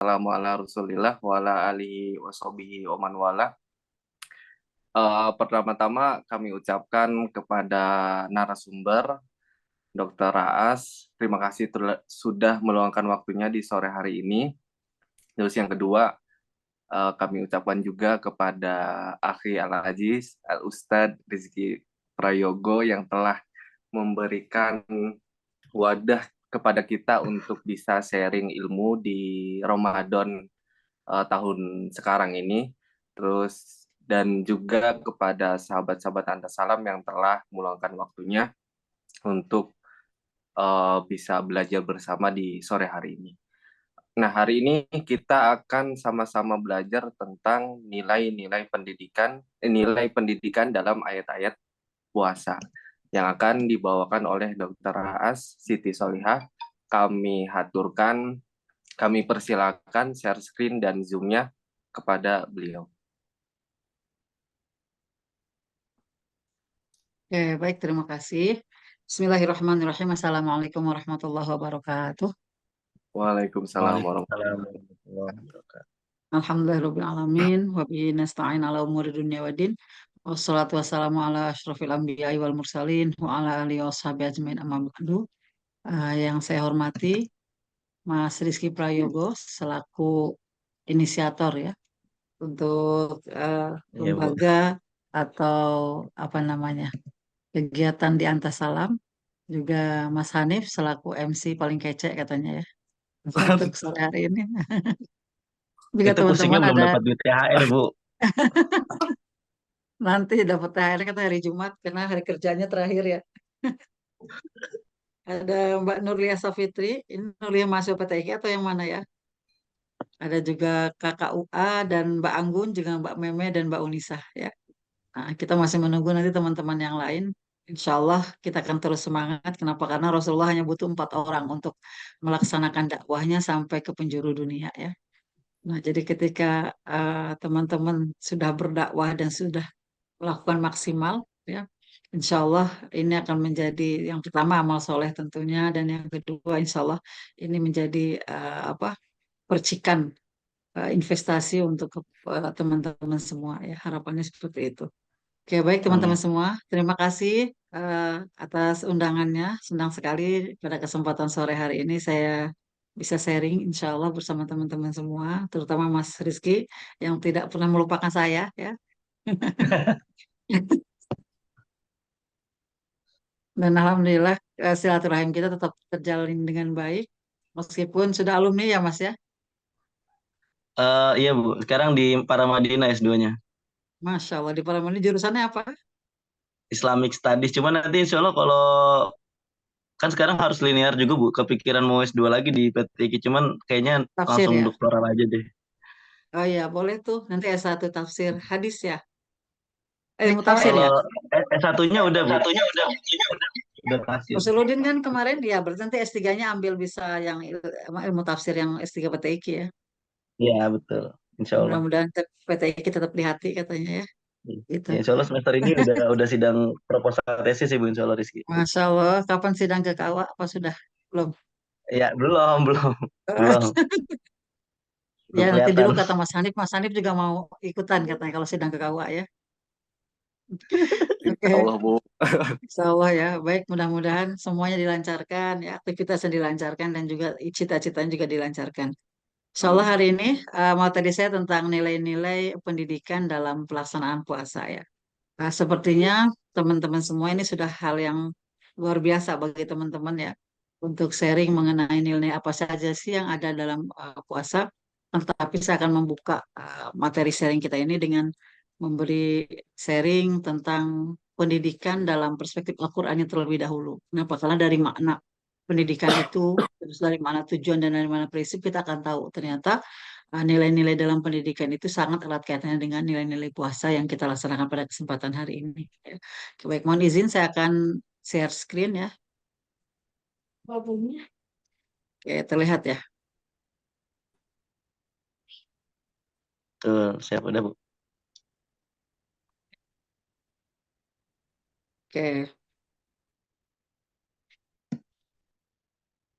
Wassalamu ala Rasulillah wa ala alihi wa sahbihi wa man wala. Pertama-tama kami ucapkan kepada narasumber Dr. Raas, terima kasih sudah meluangkan waktunya di sore hari ini. Terus yang kedua, kami ucapkan juga kepada Akhi Al-Aziz, Al-Ustadz Rizky Prayogo yang telah memberikan wadah kepada kita untuk bisa sharing ilmu di Ramadan tahun sekarang ini. Terus dan juga kepada sahabat-sahabat Anda Salam yang telah meluangkan waktunya untuk bisa belajar bersama di sore hari ini. Nah, hari ini kita akan sama-sama belajar tentang nilai pendidikan dalam ayat-ayat puasa yang akan dibawakan oleh Dr. Raas Siti Solihah. Kami persilakan share screen dan Zoom-nya kepada beliau. Oke, baik, terima kasih. Bismillahirrahmanirrahim. Assalamualaikum warahmatullahi wabarakatuh. Waalaikumsalam warahmatullahi Waalaikumsalam warahmatullahi wabarakatuh. Alhamdulillahirabbil alamin wa bihi nasta'in ala umuri dunya waddin. Wassalatu wassalamu ala asyrofil anbiya'i wal mursalin wa ala alihi washabihi ajmain amma ba'du. Yang saya hormati Mas Rizky Prayogo selaku inisiator ya untuk Iya, Bu. lembaga atau apa namanya kegiatan di Antasalam, juga Mas Hanif selaku MC paling kece katanya ya untuk sore hari ini. Juga Itu pusingnya teman-teman belum ada dapat duit THR, Bu. nanti dapat THR kata hari Jumat karena hari kerjanya terakhir ya. Ada Mbak Nurlia Safitri, ini Nurlia masuk PTIK atau yang mana ya? Ada juga Kakak UA dan Mbak Anggun, juga Mbak Meme dan Mbak Unisa ya. Nah, kita masih menunggu nanti teman-teman yang lain. Insya Allah kita akan terus semangat. Kenapa? Karena Rasulullah hanya butuh 4 orang untuk melaksanakan dakwahnya sampai ke penjuru dunia ya. Nah, jadi ketika teman-teman sudah berdakwah dan sudah melakukan maksimal, ya, insya Allah ini akan menjadi yang pertama amal soleh tentunya, dan yang kedua insya Allah ini menjadi apa percikan investasi untuk teman-teman semua ya. Harapannya seperti itu. Oke, baik teman-teman Amin. semua, terima kasih atas undangannya. Senang sekali pada kesempatan sore hari ini saya bisa sharing insya Allah bersama teman-teman semua, terutama Mas Rizky yang tidak pernah melupakan saya ya. Dan Alhamdulillah silaturahim kita tetap terjalin dengan baik, meskipun sudah alumni ya Mas ya. Iya, Bu. Sekarang di Paramadina S2-nya. Masya Allah, di Paramani jurusannya apa? Islamic Studies. Cuma nanti insya Allah kalau kan sekarang harus linear juga, Bu. Kepikiran mau S2 lagi di PTIK. Cuman kayaknya Tafsir langsung ya? doktoral aja deh. Oh iya, boleh tuh. Nanti S1 tafsir hadis ya? Ilmu tafsir Kalau ya? S1-nya udah, Bu. Udah tafsir. Usuludin kan kemarin ya, berarti nanti S3-nya ambil bisa yang ilmu tafsir yang S3 PTIQ ya. Iya, betul. Insya Allah. Mudah-mudahan PTIQ tetap di hati katanya ya. Gitu. Ya, insya Allah semester ini udah sidang proposal tesis sih, Bu. Insya Allah, Rizky. Masya Allah, kapan sidang ke KUA? Apa sudah? Belum. Ya, belum, belum. Belum. Ya Belum nanti dulu kelihatan. kata Mas Hanif juga mau ikutan katanya kalau sidang ke KUA ya. Insya Oke, Allah, Bu. Insya Allah ya. Baik, mudah-mudahan semuanya dilancarkan ya, aktivitasnya dilancarkan dan juga cita-citanya juga dilancarkan. Insya Allah Amin. hari ini materi saya tentang nilai-nilai pendidikan dalam pelaksanaan puasa ya. Sepertinya teman-teman semua ini sudah hal yang luar biasa bagi teman-teman ya untuk sharing mengenai nilai apa saja sih yang ada dalam puasa. Tetapi saya akan membuka materi sharing kita ini dengan memberi sharing tentang pendidikan dalam perspektif Al-Qur'an yang terlebih dahulu. Kenapa? Karena dari makna pendidikan itu, terus dari mana tujuan dan dari mana prinsip, kita akan tahu ternyata nilai-nilai dalam pendidikan itu sangat erat kaitannya dengan nilai-nilai puasa yang kita laksanakan pada kesempatan hari ini. Ya. Oke, baik, mohon izin saya akan share screen ya. Oke, terlihat ya. Tuh, siap udah, Bu. Oke,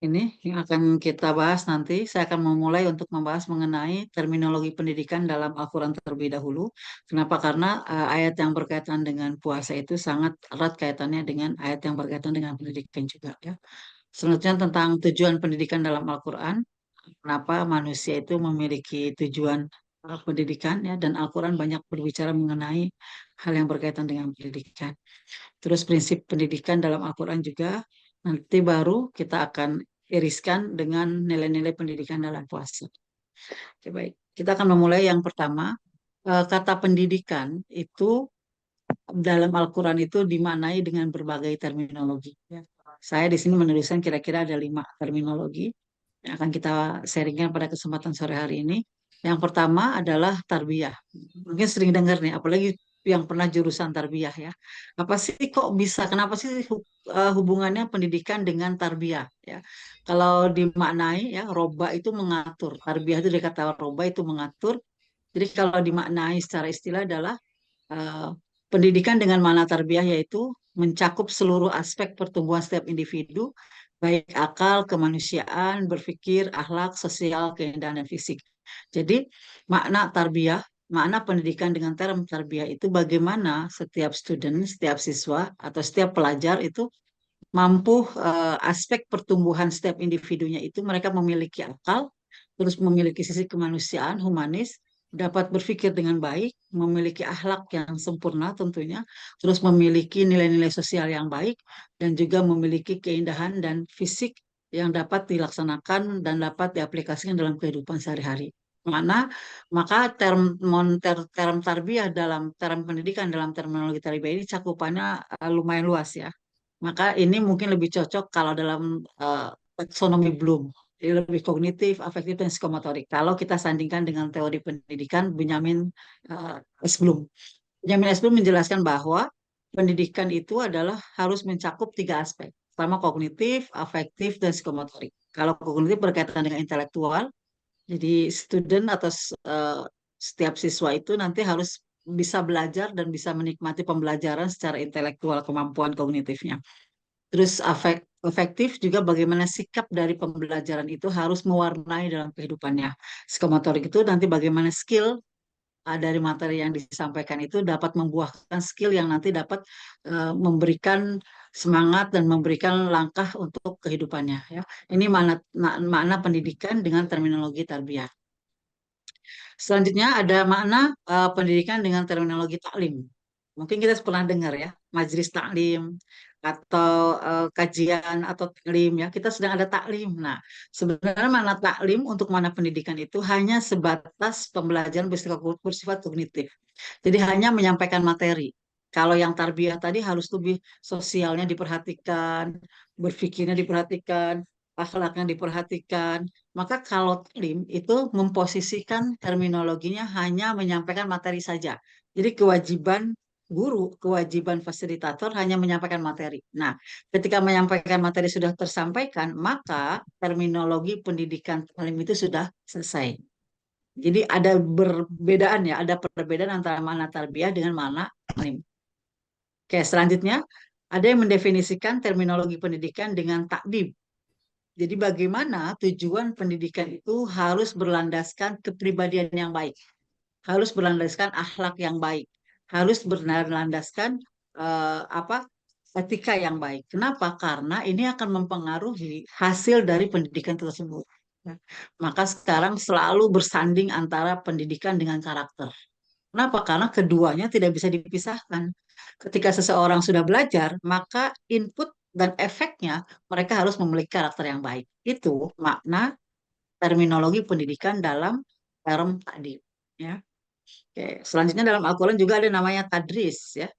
ini yang akan kita bahas nanti. Saya akan memulai untuk membahas mengenai terminologi pendidikan dalam Al-Quran terlebih dahulu. Kenapa? Karena ayat yang berkaitan dengan puasa itu sangat erat kaitannya dengan ayat yang berkaitan dengan pendidikan juga ya. Selanjutnya tentang tujuan pendidikan dalam Al-Quran. Kenapa manusia itu memiliki tujuan pendidikan ya, dan Al-Quran banyak berbicara mengenai hal yang berkaitan dengan pendidikan. Terus prinsip pendidikan dalam Al-Quran juga nanti baru kita akan iriskan dengan nilai-nilai pendidikan dalam puasa. Oke, baik. Kita akan memulai yang pertama. Kata pendidikan itu dalam Al-Quran itu dimaknai dengan berbagai terminologi. Ya. Saya di sini menuliskan kira-kira ada 5 terminologi yang akan kita sharingkan pada kesempatan sore hari ini. Yang pertama adalah tarbiyah. Mungkin sering dengar nih, apalagi yang pernah jurusan tarbiyah ya. Apa sih kok bisa? Kenapa sih hubungannya pendidikan dengan tarbiyah? Ya, kalau dimaknai ya, roba itu mengatur. Tarbiyah itu dari kata roba itu mengatur. Jadi kalau dimaknai secara istilah adalah eh, pendidikan dengan makna tarbiyah yaitu mencakup seluruh aspek pertumbuhan setiap individu, baik akal, kemanusiaan, berpikir, akhlak, sosial, keindahan, dan fisik. Jadi makna tarbiyah, makna pendidikan dengan term tarbiyah itu bagaimana setiap student, setiap siswa, atau setiap pelajar itu mampu aspek pertumbuhan setiap individunya itu mereka memiliki akal, terus memiliki sisi kemanusiaan, humanis, dapat berpikir dengan baik, memiliki akhlak yang sempurna tentunya, terus memiliki nilai-nilai sosial yang baik, dan juga memiliki keindahan dan fisik yang dapat dilaksanakan dan dapat diaplikasikan dalam kehidupan sehari-hari. Mana maka term tarbiyah dalam term pendidikan dalam terminologi tarbiyah ini cakupannya lumayan luas ya. Maka ini mungkin lebih cocok kalau dalam taksonomi Bloom. Jadi lebih kognitif, afektif, dan psikomotorik. Kalau kita sandingkan dengan teori pendidikan Benjamin S. Bloom. Benjamin S. Bloom menjelaskan bahwa pendidikan itu adalah harus mencakup 3 aspek. Pertama kognitif, afektif, dan psikomotorik. Kalau kognitif berkaitan dengan intelektual, jadi student atau setiap siswa itu nanti harus bisa belajar dan bisa menikmati pembelajaran secara intelektual, kemampuan kognitifnya. Terus efektif juga bagaimana sikap dari pembelajaran itu harus mewarnai dalam kehidupannya. Psikomotorik itu nanti bagaimana skill dari materi yang disampaikan itu dapat membuahkan skill yang nanti dapat memberikan semangat dan memberikan langkah untuk kehidupannya. Ya. Ini makna pendidikan dengan terminologi tarbiyah. Selanjutnya ada makna pendidikan dengan terminologi taklim. Mungkin kita pernah dengar ya, majelis taklim atau kajian atau taklim ya. Kita sedang ada taklim. Nah, sebenarnya makna taklim untuk makna pendidikan itu hanya sebatas pembelajaran bersifat kognitif. Jadi hanya menyampaikan materi. Kalau yang tarbiyah tadi harus lebih sosialnya diperhatikan, berpikirnya diperhatikan, akhlaknya diperhatikan. Maka kalau taklim itu memposisikan terminologinya hanya menyampaikan materi saja. Jadi kewajiban guru, kewajiban fasilitator hanya menyampaikan materi. Nah, ketika menyampaikan materi sudah tersampaikan, maka terminologi pendidikan taklim itu sudah selesai. Jadi ada perbedaan ya, ada perbedaan antara makna tarbiyah dengan makna taklim. Oke, selanjutnya ada yang mendefinisikan terminologi pendidikan dengan takdim. Jadi bagaimana tujuan pendidikan itu harus berlandaskan kepribadian yang baik, harus berlandaskan akhlak yang baik, harus berlandaskan apa etika yang baik. Kenapa? Karena ini akan mempengaruhi hasil dari pendidikan tersebut. Ya. Maka sekarang selalu bersanding antara pendidikan dengan karakter. Kenapa? Karena keduanya tidak bisa dipisahkan. Ketika seseorang sudah belajar, maka input dan efeknya mereka harus memiliki karakter yang baik. Itu makna terminologi pendidikan dalam term tadi. Ya. Oke. Selanjutnya dalam Al-Quran juga ada namanya tadris. Ya.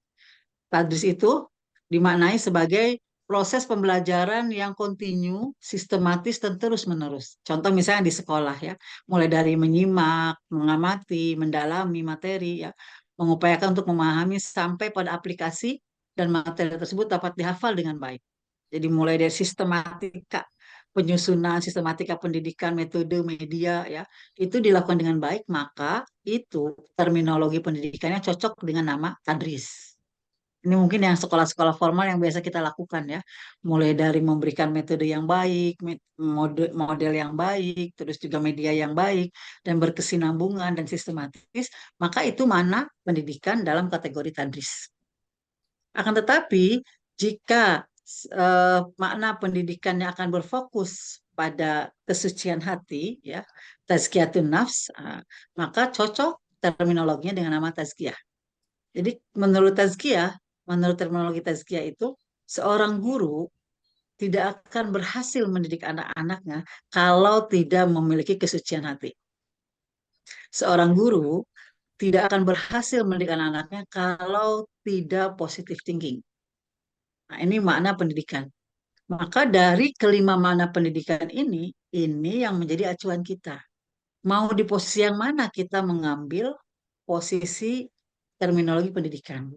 Tadris itu dimaknai sebagai proses pembelajaran yang kontinu, sistematis, dan terus-menerus. Contoh misalnya di sekolah ya, mulai dari menyimak, mengamati, mendalami materi, ya, mengupayakan untuk memahami sampai pada aplikasi dan materi tersebut dapat dihafal dengan baik. Jadi mulai dari sistematika penyusunan, sistematika pendidikan, metode, media, ya, itu dilakukan dengan baik, maka itu terminologi pendidikannya cocok dengan nama tadris. Ini mungkin yang sekolah-sekolah formal yang biasa kita lakukan ya. Mulai dari memberikan metode yang baik, model yang baik, terus juga media yang baik, dan berkesinambungan dan sistematis, maka itu mana pendidikan dalam kategori tadris. Akan tetapi, jika makna pendidikannya akan berfokus pada kesucian hati, ya, tazkiyatun nafs, maka cocok terminologinya dengan nama tazkiyah. Jadi menurut terminologi tazkiyah itu, seorang guru tidak akan berhasil mendidik anak-anaknya kalau tidak memiliki kesucian hati. Seorang guru tidak akan berhasil mendidik anak-anaknya kalau tidak positive thinking. Nah, ini makna pendidikan. Maka dari kelima makna pendidikan ini yang menjadi acuan kita. Mau di posisi yang mana kita mengambil posisi terminologi pendidikan.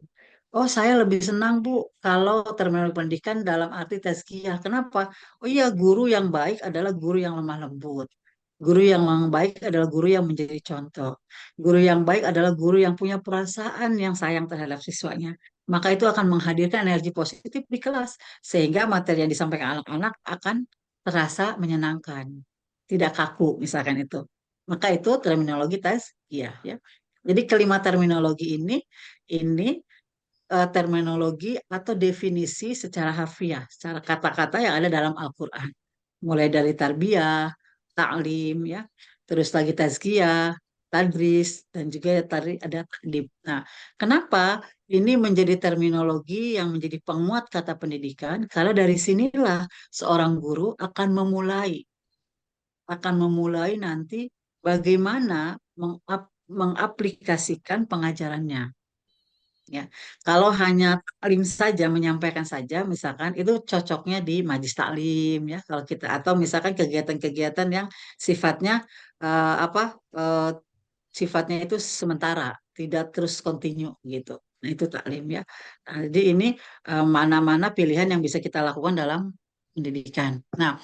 Oh, saya lebih senang, Bu, kalau terminologi pendidikan dalam arti tazkiyah. Kenapa? Oh iya, guru yang baik adalah guru yang lemah lembut. Guru yang baik adalah guru yang menjadi contoh. Guru yang baik adalah guru yang punya perasaan yang sayang terhadap siswanya. Maka itu akan menghadirkan energi positif di kelas. Sehingga materi yang disampaikan anak-anak akan terasa menyenangkan. Tidak kaku, misalkan itu. Maka itu terminologi tazkiyah, ya. Jadi kelima terminologi ini terminologi atau definisi secara harfiah, secara kata-kata yang ada dalam Al-Quran. Mulai dari tarbiyah, ta'lim, ya, terus lagi tazkiyah, tadris, dan juga tadi ada takdim. Nah, kenapa ini menjadi terminologi yang menjadi penguat kata pendidikan? Karena dari sinilah seorang guru akan memulai nanti bagaimana mengaplikasikan pengajarannya. Ya, kalau hanya taklim saja, menyampaikan saja, misalkan itu cocoknya di majlis taklim, ya. Kalau kita atau misalkan kegiatan-kegiatan yang sifatnya apa sifatnya itu sementara, tidak terus kontinu gitu. Nah, itu taklim, ya. Nah, jadi ini mana-mana pilihan yang bisa kita lakukan dalam pendidikan. Nah,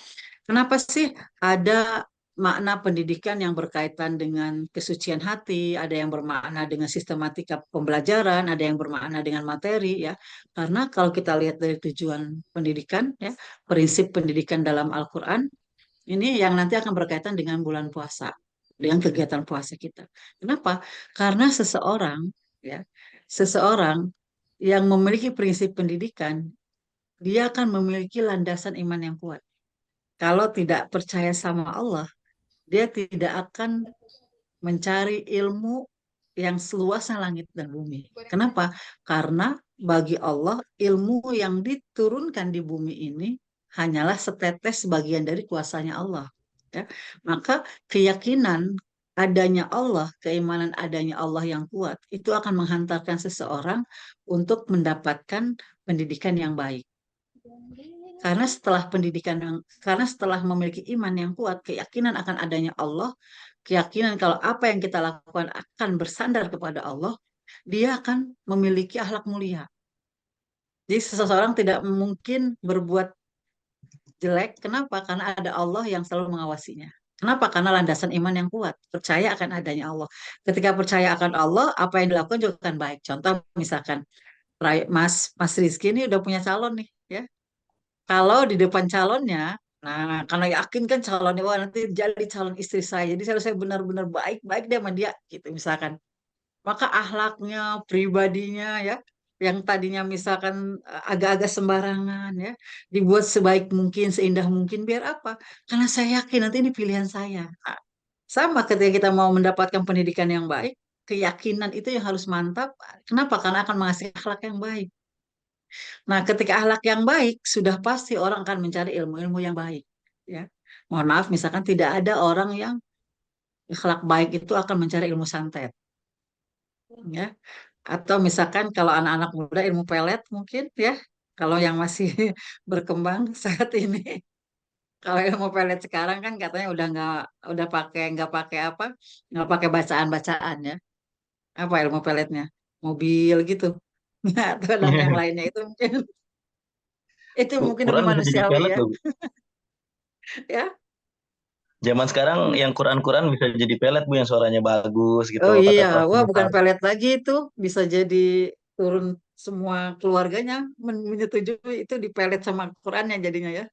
kenapa sih ada makna pendidikan yang berkaitan dengan kesucian hati, ada yang bermakna dengan sistematika pembelajaran, ada yang bermakna dengan materi, ya. Karena kalau kita lihat dari tujuan pendidikan, ya, prinsip pendidikan dalam Al-Qur'an ini yang nanti akan berkaitan dengan bulan puasa, dengan kegiatan puasa kita. Kenapa? Karena ya, seseorang yang memiliki prinsip pendidikan, dia akan memiliki landasan iman yang kuat. Kalau tidak percaya sama Allah, dia tidak akan mencari ilmu yang seluasnya langit dan bumi. Kenapa? Karena bagi Allah, ilmu yang diturunkan di bumi ini hanyalah setetes bagian dari kuasanya Allah. Ya. Maka keyakinan adanya Allah, keimanan adanya Allah yang kuat, itu akan menghantarkan seseorang untuk mendapatkan pendidikan yang baik. Karena setelah memiliki iman yang kuat, keyakinan akan adanya Allah, keyakinan kalau apa yang kita lakukan akan bersandar kepada Allah, dia akan memiliki akhlak mulia. Jadi seseorang tidak mungkin berbuat jelek. Kenapa? Karena ada Allah yang selalu mengawasinya. Kenapa? Karena landasan iman yang kuat, percaya akan adanya Allah. Ketika percaya akan Allah, apa yang dilakukan juga akan baik. Contoh misalkan Mas Rizky ini udah punya calon nih, ya. Kalau di depan calonnya, nah karena yakin kan calonnya, wah nanti jadi calon istri saya, jadi saya benar-benar baik-baik deh sama dia, gitu misalkan. Maka akhlaknya, pribadinya, ya, yang tadinya misalkan agak-agak sembarangan, ya, dibuat sebaik mungkin, seindah mungkin, biar apa? Karena saya yakin nanti ini pilihan saya. Nah, sama ketika kita mau mendapatkan pendidikan yang baik, keyakinan itu yang harus mantap. Kenapa? Karena akan menghasilkan akhlak yang baik. Nah, ketika akhlak yang baik, sudah pasti orang akan mencari ilmu-ilmu yang baik. Ya, mohon maaf, misalkan tidak ada orang yang akhlak baik itu akan mencari ilmu santet. Ya, atau misalkan kalau anak-anak muda ilmu pelet mungkin, ya. Kalau yang masih berkembang saat ini, kalau ilmu pelet sekarang kan katanya udah pakai apa? Nggak pakai bacaan-bacaan, ya. Apa ilmu peletnya? Mobil gitu. Atau dan yang lainnya itu mungkin lebih Quran bisa jadi manusiawi, pelet ya. loh. Ya. Zaman sekarang yang Quran-Quran bisa jadi pelet Bu, yang suaranya bagus gitu, Oh iya, kata-katanya wah bukan pas. pelet lagi itu, bisa jadi turun semua keluarganya menyetujui itu dipelet sama Qurannya jadinya ya.